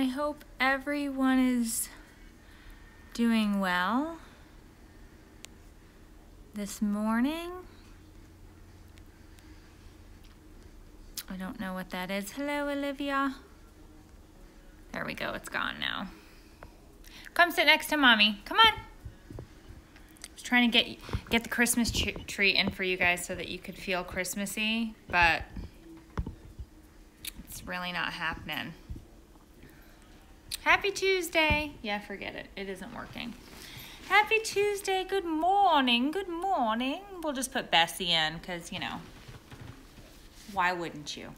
hope everyone is doing well this morning. I don't know what that is. Hello, Olivia. There we go. It's gone now. Come sit next to Mommy. Come on. I was trying to get the Christmas tree in for you guys so that you could feel Christmassy, but it's really not happening. Happy Tuesday. Yeah, forget it. It isn't working. Happy Tuesday. Good morning. Good morning. We'll just put Bessie in because, you know, why wouldn't you?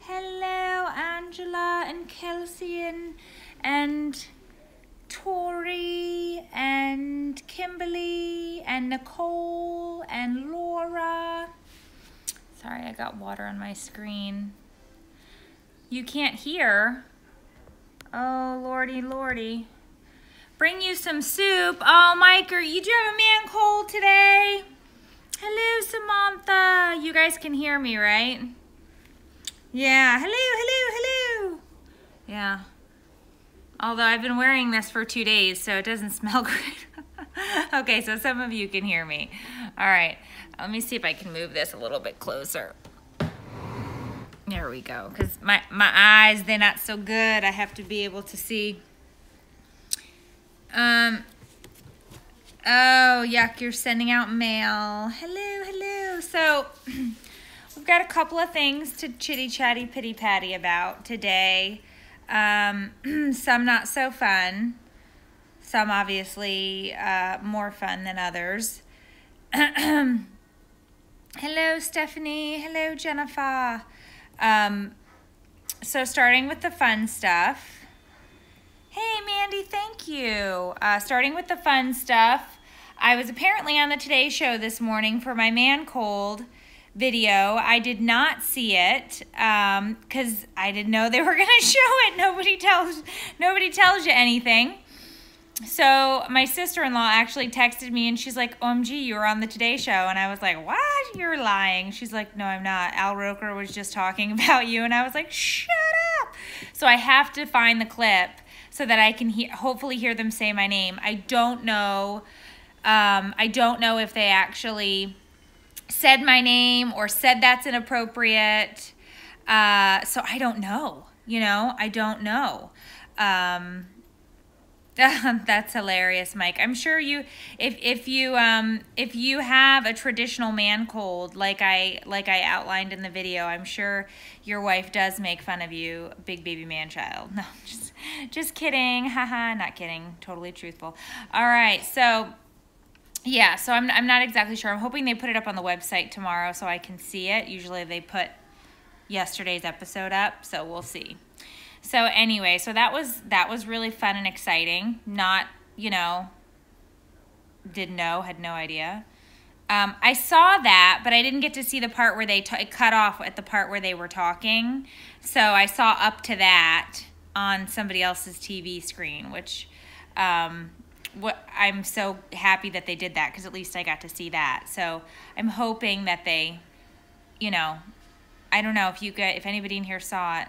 Hello, Angela and Kelsey and Tori and Kimberly and Nicole and Laura. Sorry, I got water on my screen. You can't hear. Oh, lordy, lordy. Bring you some soup. Oh, Mike, do you have a man cold today? Hello, Samantha. You guys can hear me, right? Yeah. Hello, hello, hello. Yeah. Although I've been wearing this for 2 days, so it doesn't smell great. Okay, so some of you can hear me. All right. Let me see if I can move this a little bit closer. There we go. Because my eyes, they're not so good. I have to be able to see. Oh, yuck, you're sending out mail. Hello, hello. So, we've got a couple of things to chitty, chatty, pitty, patty about today. Some not so fun. Some obviously more fun than others. Hello, Stephanie. Hello, Jennifer. So starting with the fun stuff. Hey, Mandy, thank you. Starting with the fun stuff, I was apparently on the Today Show this morning for my man cold video. I did not see it because I didn't know they were going to show it. Nobody tells you anything. So my sister-in-law actually texted me and she's like, OMG, you were on the Today Show. And I was like, what? You're lying. She's like, no, I'm not. Al Roker was just talking about you. And I was like, shut up. So I have to find the clip so that I can hopefully hear them say my name. I don't know if they actually said my name or said that's inappropriate. So I don't know, you know, I don't know. That's hilarious, Mike. I'm sure if you have a traditional man cold like I outlined in the video, I'm sure your wife does make fun of you, big baby man child. No, just kidding. Haha, not kidding. Totally truthful. All right, so yeah, so I'm not exactly sure. I'm hoping they put it up on the website tomorrow so I can see it. Usually they put yesterday's episode up, so we'll see. So anyway, so that was really fun and exciting. Not, you know, didn't know, had no idea. I saw that, but I didn't get to see the part where it cut off at the part where they were talking. So I saw up to that on somebody else's TV screen, which I'm so happy that they did that because at least I got to see that. So I'm hoping that they, you know, I don't know if anybody in here saw it.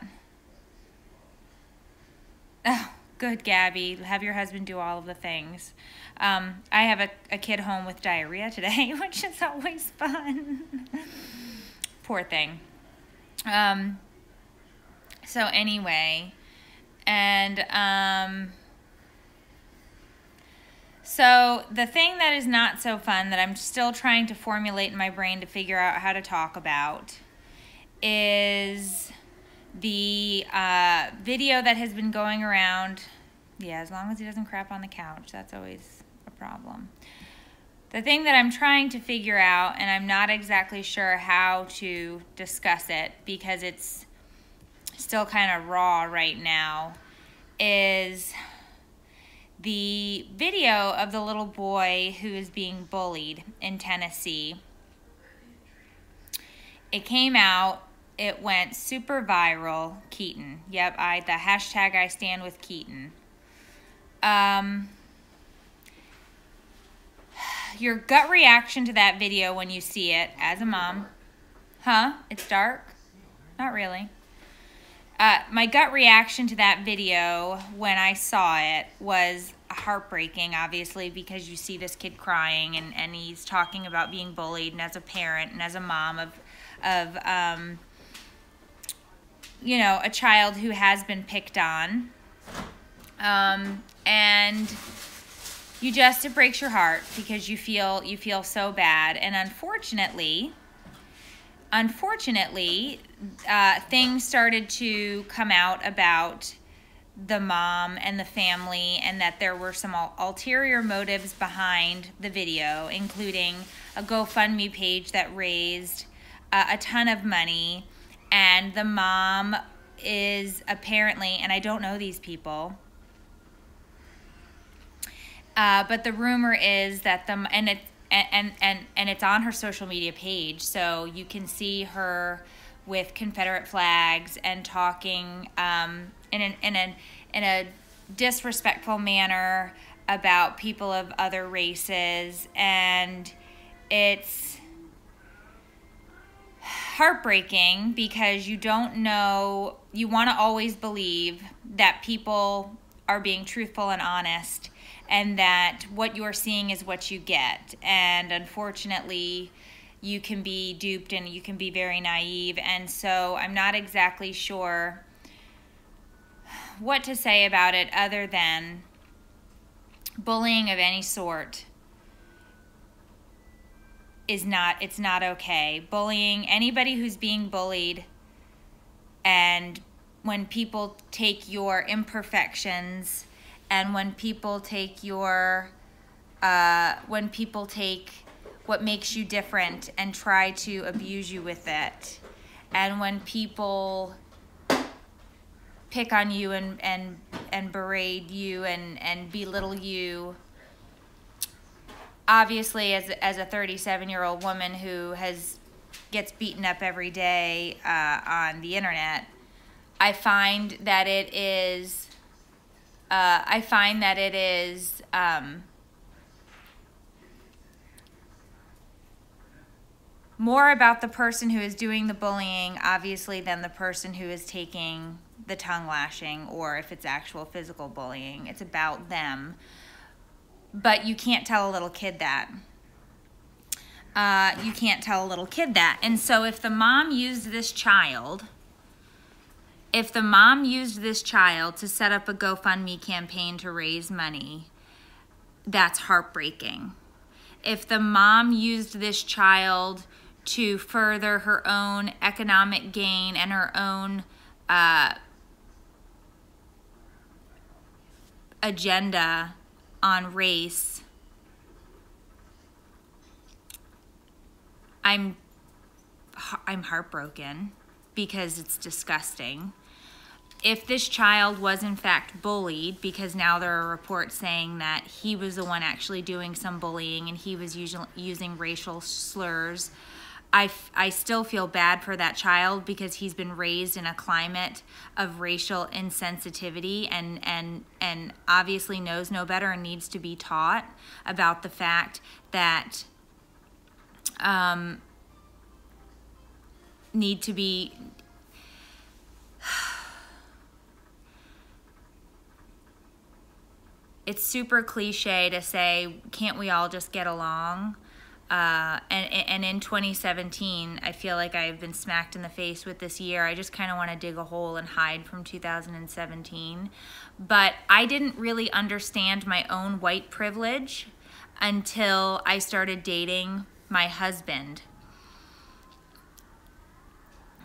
Oh, good, Gabby. Have your husband do all of the things. I have a kid home with diarrhea today, which is always fun. Poor thing. So anyway, and so the thing that is not so fun that I'm still trying to formulate in my brain to figure out how to talk about is the video that has been going around. Yeah, as long as he doesn't crap on the couch, that's always a problem. The thing that I'm trying to figure out, and I'm not exactly sure how to discuss it because it's still kind of raw right now, is the video of the little boy who is being bullied in Tennessee. It came out. It went super viral. Keaton. Yep, the hashtag I stand with Keaton. Your gut reaction to that video when you see it as a mom. Huh? It's dark? Not really. My gut reaction to that video when I saw it was heartbreaking, obviously, because you see this kid crying and he's talking about being bullied, and as a parent and as a mom of you know, a child who has been picked on. And it breaks your heart because you feel so bad. And unfortunately, things started to come out about the mom and the family, and that there were some ulterior motives behind the video, including a GoFundMe page that raised a ton of money. And the mom is apparently, and I don't know these people, but the rumor is that and it's on her social media page, so you can see her with Confederate flags and talking in a disrespectful manner about people of other races, and it's heartbreaking because you don't know. You want to always believe that people are being truthful and honest, and that what you're seeing is what you get. And unfortunately, you can be duped and you can be very naive. And so I'm not exactly sure what to say about it other than bullying of any sort it's not okay. Bullying, anybody who's being bullied, and when people take your imperfections, and when people take what makes you different and try to abuse you with it, and when people pick on you and berate you and belittle you, obviously as a 37-year-old woman who gets beaten up every day on the internet, I find that it is more about the person who is doing the bullying, obviously, than the person who is taking the tongue lashing, or if it's actual physical bullying. It's about them. But you can't tell a little kid that. You can't tell a little kid that. And so if the mom used this child to set up a GoFundMe campaign to raise money, that's heartbreaking. If the mom used this child to further her own economic gain and her own agenda on race, I'm heartbroken because it's disgusting. If this child was in fact bullied, because now there are reports saying that he was the one actually doing some bullying and he was using racial slurs, I still feel bad for that child because he's been raised in a climate of racial insensitivity and obviously knows no better and needs to be taught about the fact that it's super cliche to say, can't we all just get along? And in 2017, I feel like I've been smacked in the face with this year. I just kind of want to dig a hole and hide from 2017. But I didn't really understand my own white privilege until I started dating my husband.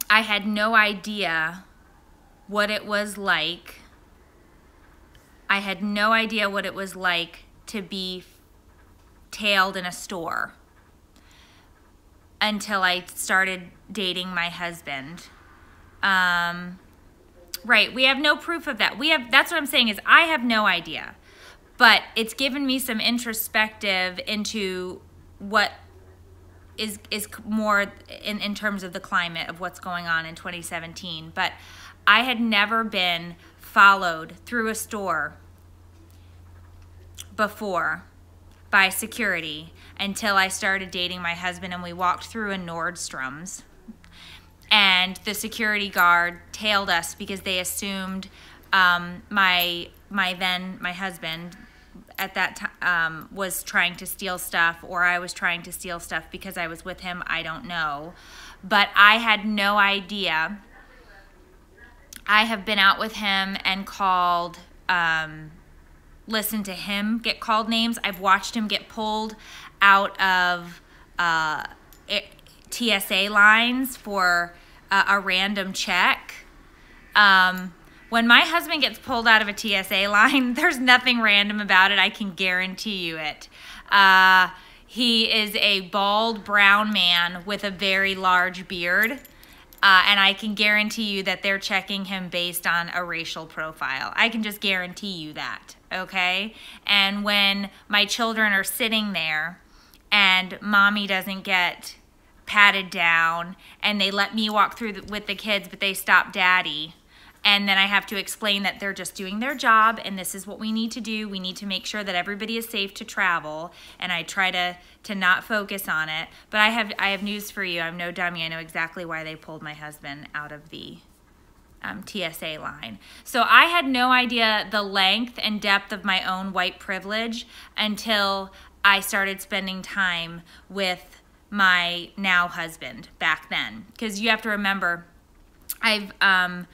I had no idea what it was like. I had no idea what it was like to be tailed in a store until I started dating my husband. Right, we have no proof of that. That's what I'm saying, is I have no idea. But it's given me some introspective into what is more in terms of the climate of what's going on in 2017. But I had never been followed through a store before by security until I started dating my husband, and we walked through a Nordstrom's. and the security guard tailed us because they assumed my husband at that time was trying to steal stuff, or I was trying to steal stuff because I was with him. I don't know. But I had no idea. I have been out with him and called, listened to him get called names. I've watched him get pulled out of TSA lines for a random check. When my husband gets pulled out of a TSA line, there's nothing random about it. I can guarantee you it. He is a bald brown man with a very large beard. And I can guarantee you that they're checking him based on a racial profile. I can just guarantee you that, okay? And when my children are sitting there and mommy doesn't get patted down and they let me walk through with the kids, but they stop daddy, and then I have to explain that they're just doing their job and this is what we need to do. We need to make sure that everybody is safe to travel, and I try to not focus on it. But I have news for you. I'm no dummy. I know exactly why they pulled my husband out of the TSA line. So I had no idea the length and depth of my own white privilege until I started spending time with my now husband back then. Because you have to remember, I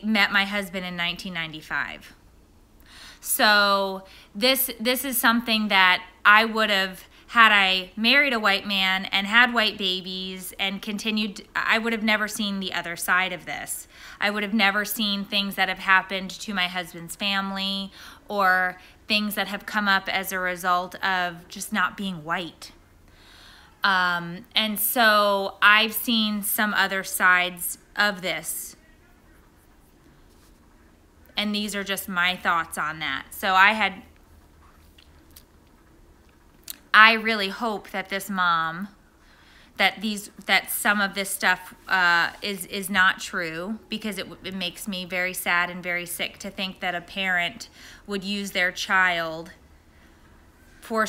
met my husband in 1995. So this is something that I would have, had I married a white man and had white babies and continued, I would have never seen the other side of this. I would have never seen things that have happened to my husband's family or things that have come up as a result of just not being white. And so I've seen some other sides of this. And these are just my thoughts on that. So I really hope that this mom, that some of this stuff is not true, because it makes me very sad and very sick to think that a parent would use their child for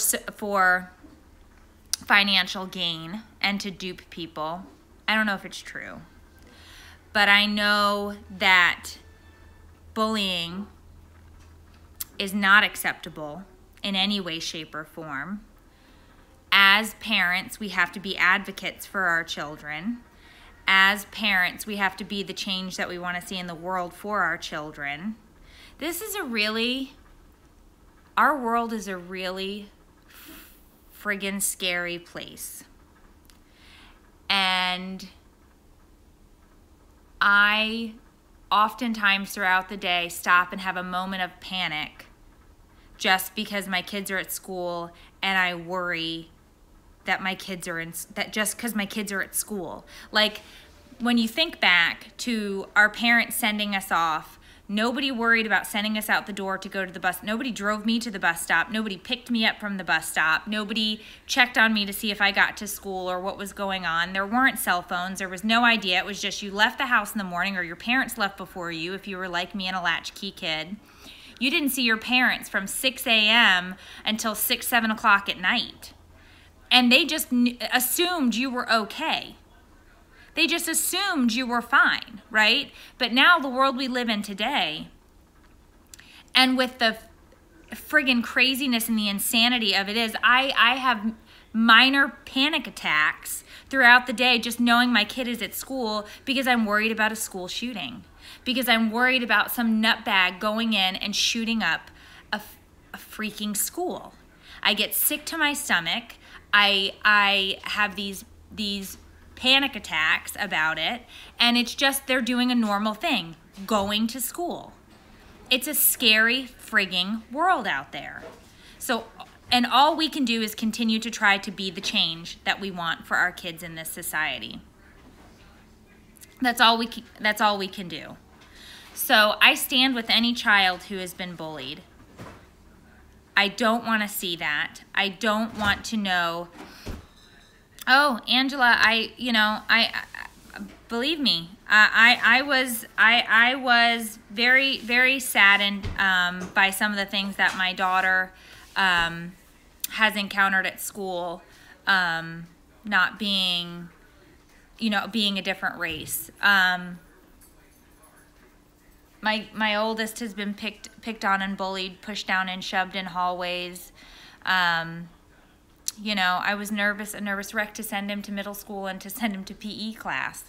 financial gain and to dupe people. I don't know if it's true, but I know that bullying is not acceptable in any way, shape, or form. As parents, we have to be advocates for our children. As parents, we have to be the change that we want to see in the world for our children. Our world is a really friggin' scary place. And I oftentimes throughout the day stop and have a moment of panic just because my kids are at school, and I worry that just because my kids are at school. Like, when you think back to our parents sending us off, nobody worried about sending us out the door to go to the bus. Nobody drove me to the bus stop. Nobody picked me up from the bus stop. Nobody checked on me to see if I got to school or what was going on. There weren't cell phones. There was no idea. It was just you left the house in the morning, or your parents left before you if you were like me and a latchkey kid. You didn't see your parents from 6 a.m. until 6, 7 o'clock at night. And they just assumed you were okay. They just assumed you were fine, right? But now the world we live in today, and with the friggin' craziness and the insanity of it, is I have minor panic attacks throughout the day just knowing my kid is at school, because I'm worried about a school shooting, because I'm worried about some nutbag going in and shooting up a freaking school. I get sick to my stomach. I have these panic attacks about it, and it's just they're doing a normal thing, going to school. It's a scary frigging world out there. So, and all we can do is continue to try to be the change that we want for our kids in this society. That's all we can do. So I stand with any child who has been bullied. I don't want to see that. I don't want to know, oh, Angela, believe me, I was very, very saddened by some of the things that my daughter has encountered at school, not being you know, being a different race. My oldest has been picked on and bullied, pushed down and shoved in hallways. You know, I was a nervous wreck to send him to middle school and to send him to PE class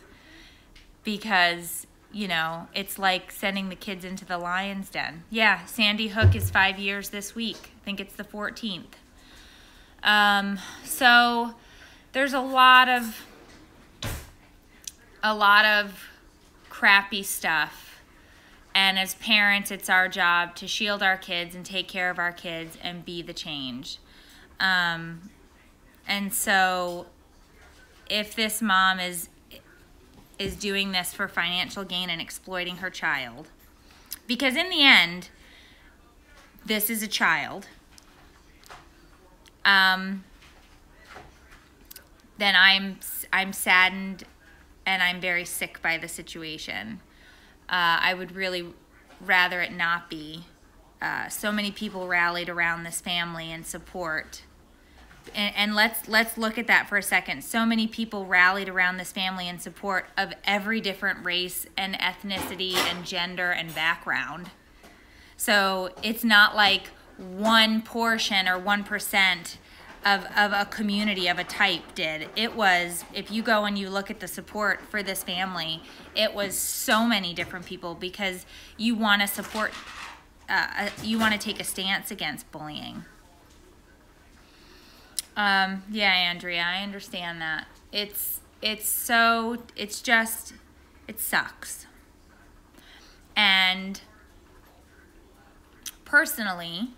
because, you know, it's like sending the kids into the lion's den. Yeah, Sandy Hook is 5 years this week. I think it's the 14th. So there's a lot of crappy stuff. And as parents, it's our job to shield our kids and take care of our kids and be the change. And so if this mom is doing this for financial gain and exploiting her child, because in the end, this is a child, then I'm saddened and I'm very sick by the situation. I would really rather it not be. So many people rallied around this family in support. And let's look at that for a second. So many people rallied around this family in support of every different race and ethnicity and gender and background. So it's not like one portion or 1% of a community of a type did. It was, if you go and you look at the support for this family, it was so many different people because you want to support, you want to take a stance against bullying. Yeah, Andrea, I understand that. It sucks. And personally,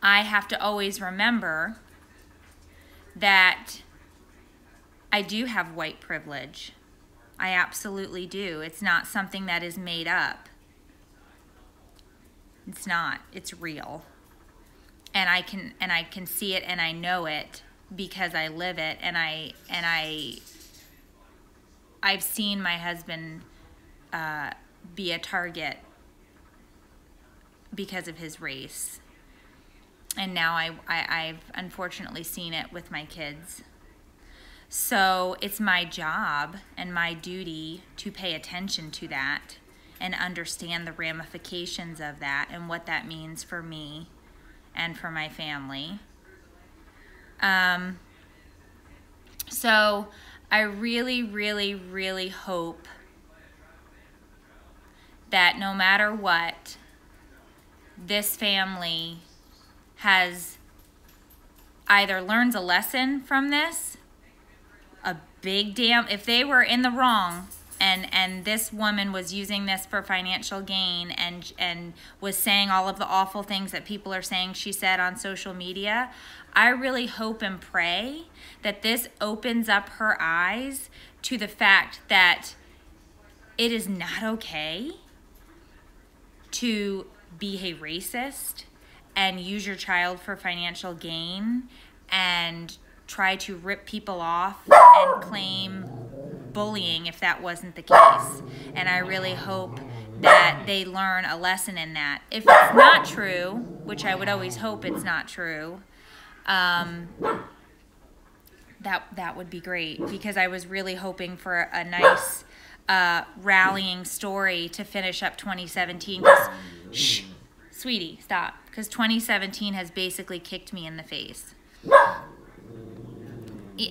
I have to always remember that I do have white privilege. I absolutely do. It's not something that is made up. It's not. It's real. And I can see it and I know it because I live it, and I've seen my husband be a target because of his race. And now I've unfortunately seen it with my kids. So it's my job and my duty to pay attention to that and understand the ramifications of that and what that means for me and for my family. So I really, really, really hope that no matter what, this family has either learns a lesson from this, a big damn, if they were in the wrong and this woman was using this for financial gain and was saying all of the awful things that people are saying she said on social media, I really hope and pray that this opens up her eyes to the fact that it is not okay to be a racist and use your child for financial gain and try to rip people off and claim bullying if that wasn't the case. And I really hope that they learn a lesson in that. If it's not true, which I would always hope it's not true, that would be great, because I was really hoping for a nice rallying story to finish up 2017. Shh, sweetie, stop. Because 2017 has basically kicked me in the face.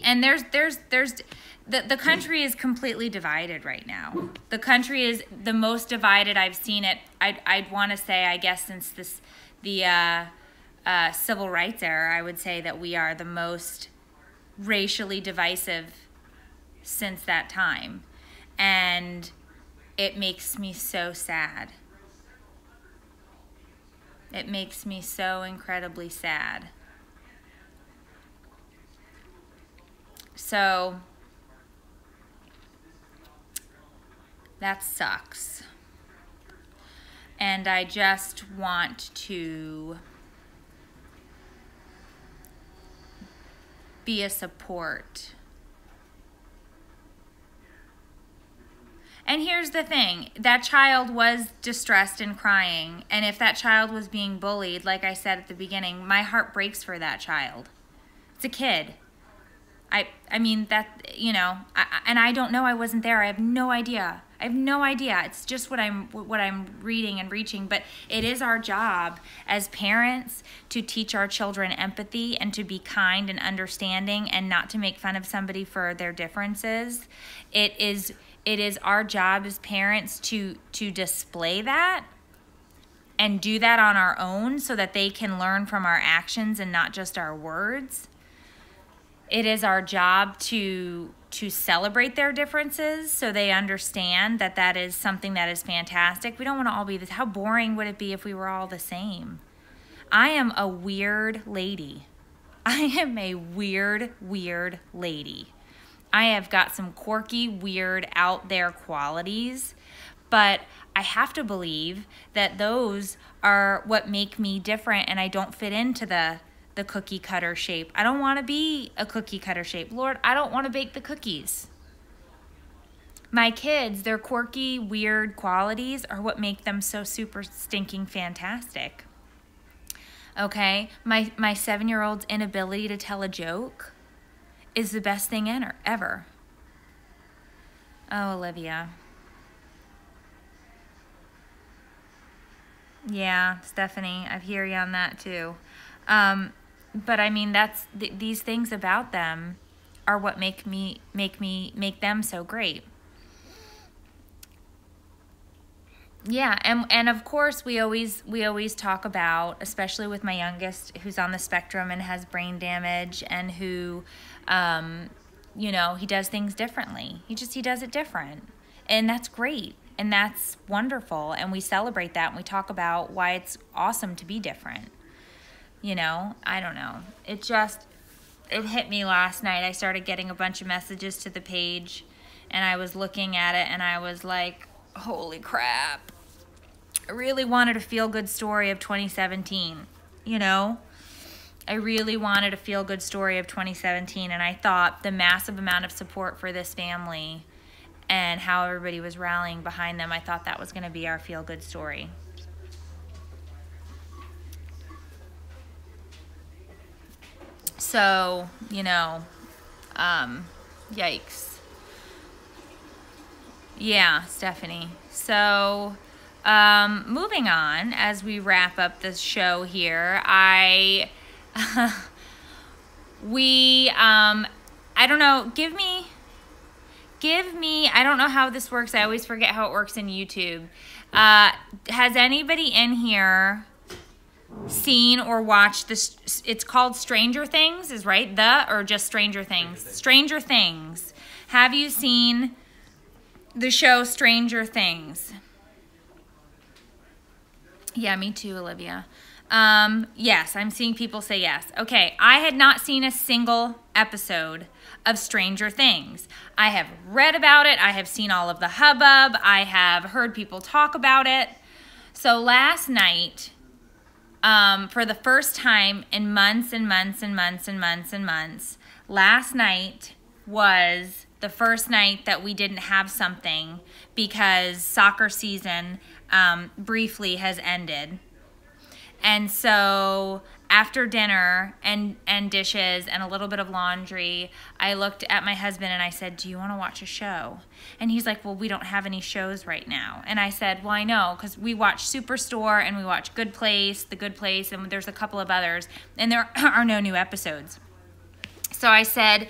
And the country is completely divided right now. The country is the most divided I've seen it. I'd want to say, I guess, since the civil rights era, I would say that we are the most racially divisive since that time. And it makes me so sad. It makes me so incredibly sad. So that sucks. And I just want to be a support. And here's the thing, that child was distressed and crying, and if that child was being bullied, like I said at the beginning, my heart breaks for that child. It's a kid. I mean, that, you know, and I don't know, I wasn't there. I have no idea. I have no idea. It's just what I'm reading and reaching. But it is our job as parents to teach our children empathy and to be kind and understanding and not to make fun of somebody for their differences. It is our job as parents to display that and do that on our own so that they can learn from our actions and not just our words. It is our job to celebrate their differences so they understand that that is something that is fantastic. We don't want to all be this. How boring would it be if we were all the same? I am a weird lady. I am a weird lady. I have got some quirky, weird, out there qualities, but I have to believe that those are what make me different, and I don't fit into the cookie cutter shape. I don't want to be a cookie cutter shape. Lord, I don't want to bake the cookies. My kids, their quirky, weird qualities are what make them so super stinking fantastic. Okay? My 7-year-old's inability to tell a joke is the best thing ever. Oh, Olivia. Yeah, Stephanie, I hear you on that too. But I mean, these things about them are what make them so great. Yeah, and of course we always talk about, especially with my youngest who's on the spectrum and has brain damage and who, you know, he does things differently. He does it different, and that's great. And that's wonderful, and we celebrate that, and we talk about why it's awesome to be different. You know, I don't know. It hit me last night. I started getting a bunch of messages to the page, and I was looking at it, and I was like, holy crap. I really wanted a feel-good story of 2017, you know? I really wanted a feel-good story of 2017, and I thought the massive amount of support for this family and how everybody was rallying behind them, I thought that was going to be our feel-good story. So, you know, yikes. Yeah, Stephanie. So, moving on as we wrap up this show here, I don't know, give me, I don't know how this works. I always forget how it works in YouTube. Has anybody in here seen or watched this? It's called Stranger Things, is right? Or just Stranger Things? Stranger Things. Have you seen the show Stranger Things? Yeah, me too, Olivia. Yes, I'm seeing people say yes. Okay, I had not seen a single episode of Stranger Things. I have read about it. I have seen all of the hubbub. I have heard people talk about it. So last night, for the first time in months and months and months and months and months, last night was the first night that we didn't have something because soccer season briefly has ended. And so after dinner and dishes and a little bit of laundry, I looked at my husband and I said, do you want to watch a show? And he's like, well, we don't have any shows right now. And I said, well, I know, because we watch Superstore and we watch The Good Place, and there's a couple of others, and there are no new episodes. So I said,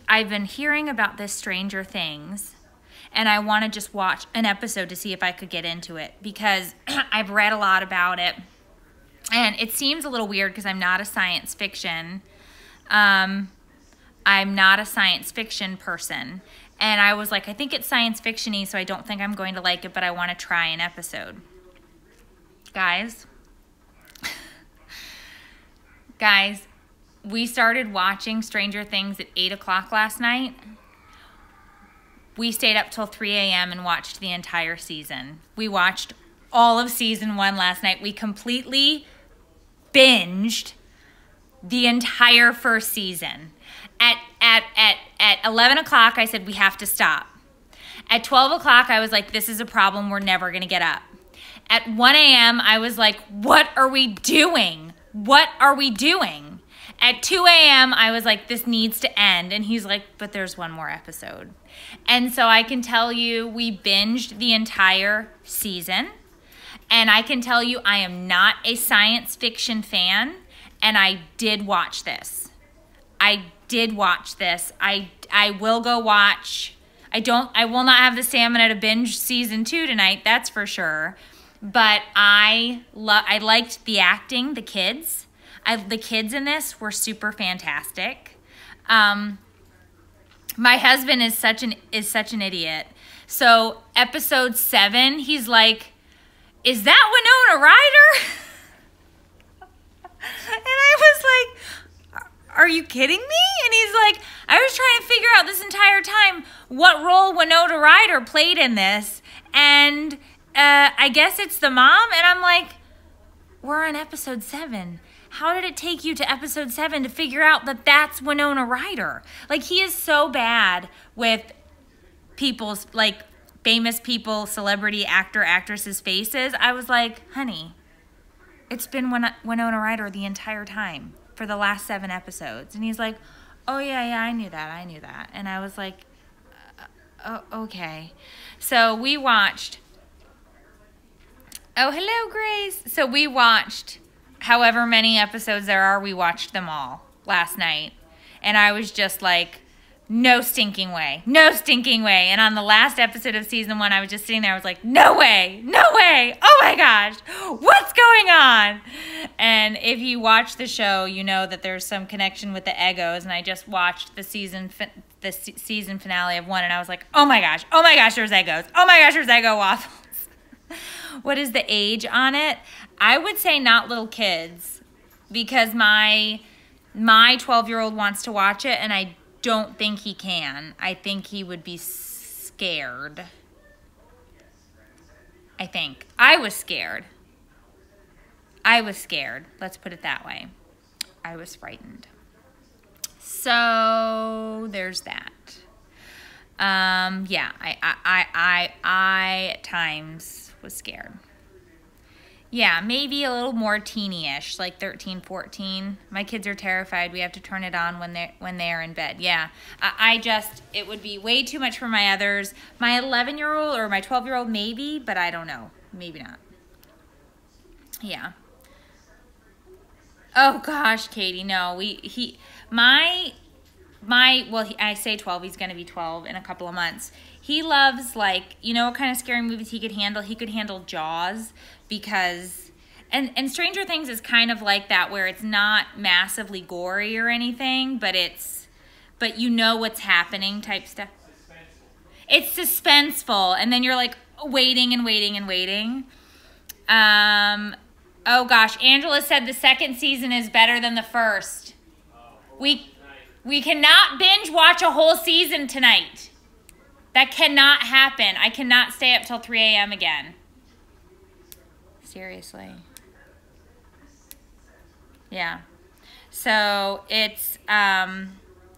I've been hearing about this Stranger Things, and I want to just watch an episode to see if I could get into it, because I've read a lot about it. And it seems a little weird because I'm not a science fiction. I'm not a science fiction person. And I was like, I think it's science fiction-y, so I don't think I'm going to like it, but I want to try an episode. Guys, we started watching Stranger Things at 8 o'clock last night. We stayed up till 3 a.m. and watched the entire season. We watched all of season 1 last night. We completely binged the entire first season. At 11 o'clock, I said, we have to stop. At 12 o'clock, I was like, this is a problem. We're never going to get up. At 1 a.m., I was like, what are we doing? What are we doing? At 2 a.m., I was like, this needs to end. And he's like, but there's one more episode. And so I can tell you, we binged the entire season. And I can tell you, I am not a science fiction fan. And I did watch this. I did watch this. I will go watch. I will not have the stamina to binge season 2 tonight, that's for sure. But I liked the acting, the kids. The kids in this were super fantastic. My husband is such an idiot. So episode 7, he's like, "Is that Winona Ryder?" And I was like, "Are you kidding me?" And he's like, "I was trying to figure out this entire time what role Winona Ryder played in this, and I guess it's the mom." And I'm like, "We're on episode 7. How did it take you to episode 7 to figure out that that's Winona Ryder?" Like, he is so bad with people's, like, famous people, celebrity actor, actresses' faces. I was like, honey, it's been Winona Ryder the entire time for the last 7 episodes. And he's like, oh, yeah, I knew that. And I was like, okay. So we watched, oh, hello, Grace. So we watched however many episodes there are, we watched them all last night. And I was just like, no stinking way. No stinking way. And on the last episode of season 1, I was just sitting there. I was like, no way. No way. Oh, my gosh. What's going on? And if you watch the show, you know that there's some connection with the Eggos. And I just watched the season finale of 1. And I was like, oh, my gosh. Oh, my gosh, there's Eggos. Oh, my gosh, there's Eggo waffles. What is the age on it? I would say not little kids, because my 12-year-old wants to watch it, and I don't think he can. I think he would be scared. I think. I was scared. Let's put it that way. I was frightened. So there's that. Yeah, I at times was scared. Yeah, maybe a little more teeny-ish, like 13, 14. My kids are terrified. We have to turn it on when they're in bed. Yeah, it would be way too much for my others. My 11-year-old or my 12-year-old maybe, but I don't know. Maybe not. Yeah. Oh gosh, Katie, no. I say 12, he's going to be 12 in a couple of months. He loves, like, you know what kind of scary movies he could handle? He could handle Jaws, because, and Stranger Things is kind of like that, where it's not massively gory or anything, but you know what's happening type stuff. It's suspenseful, and then you're like waiting and waiting and waiting. Oh gosh, Angela said the second season is better than the first. We cannot binge watch a whole season tonight. That cannot happen. I cannot stay up till 3 a.m. again. Seriously. Yeah. So it's,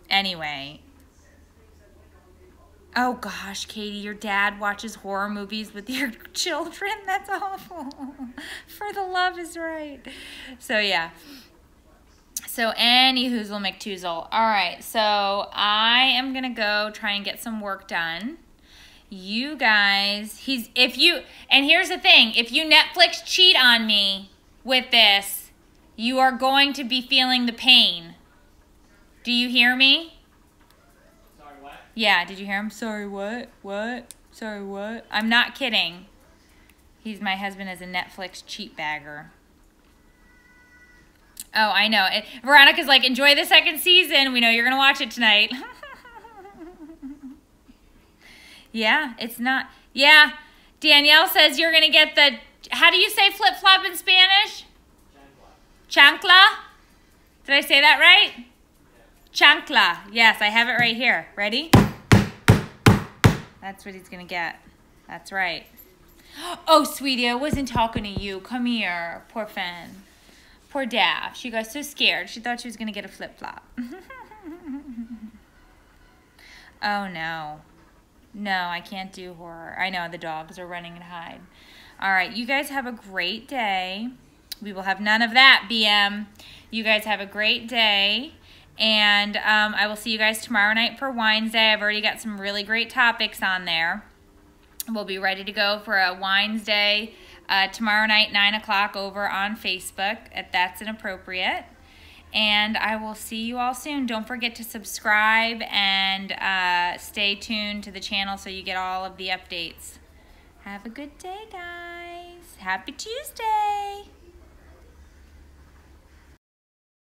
anyway. Oh gosh, Katie, your dad watches horror movies with your children? That's awful. For the love is right. So yeah. So any hoozle McToozle. All right, so I am gonna go try and get some work done. You guys, and here's the thing, if you Netflix cheat on me with this, you are going to be feeling the pain. Do you hear me? Sorry, what? Yeah, did you hear him? Sorry, what? What? Sorry, what? I'm not kidding. My husband is a Netflix cheat bagger. Oh, I know. Veronica's like, enjoy the second season. We know you're going to watch it tonight. Yeah, it's not. Yeah, Danielle says you're going to get the, how do you say flip-flop in Spanish? Chancla. Did I say that right? Chancla. Yes, I have it right here. Ready? That's what he's going to get. That's right. Oh, sweetie, I wasn't talking to you. Come here. Poor Fan. Poor Daff. She got so scared. She thought she was going to get a flip-flop. Oh, no. No, I can't do horror. I know, the dogs are running and hide. All right, you guys have a great day. We will have none of that, BM. You guys have a great day. And I will see you guys tomorrow night for Wines Day. I've already got some really great topics on there. We'll be ready to go for a Wines Day tomorrow night, 9 o'clock over on Facebook, if that's inappropriate. And I will see you all soon. Don't forget to subscribe and stay tuned to the channel so you get all of the updates. Have a good day, guys. Happy Tuesday.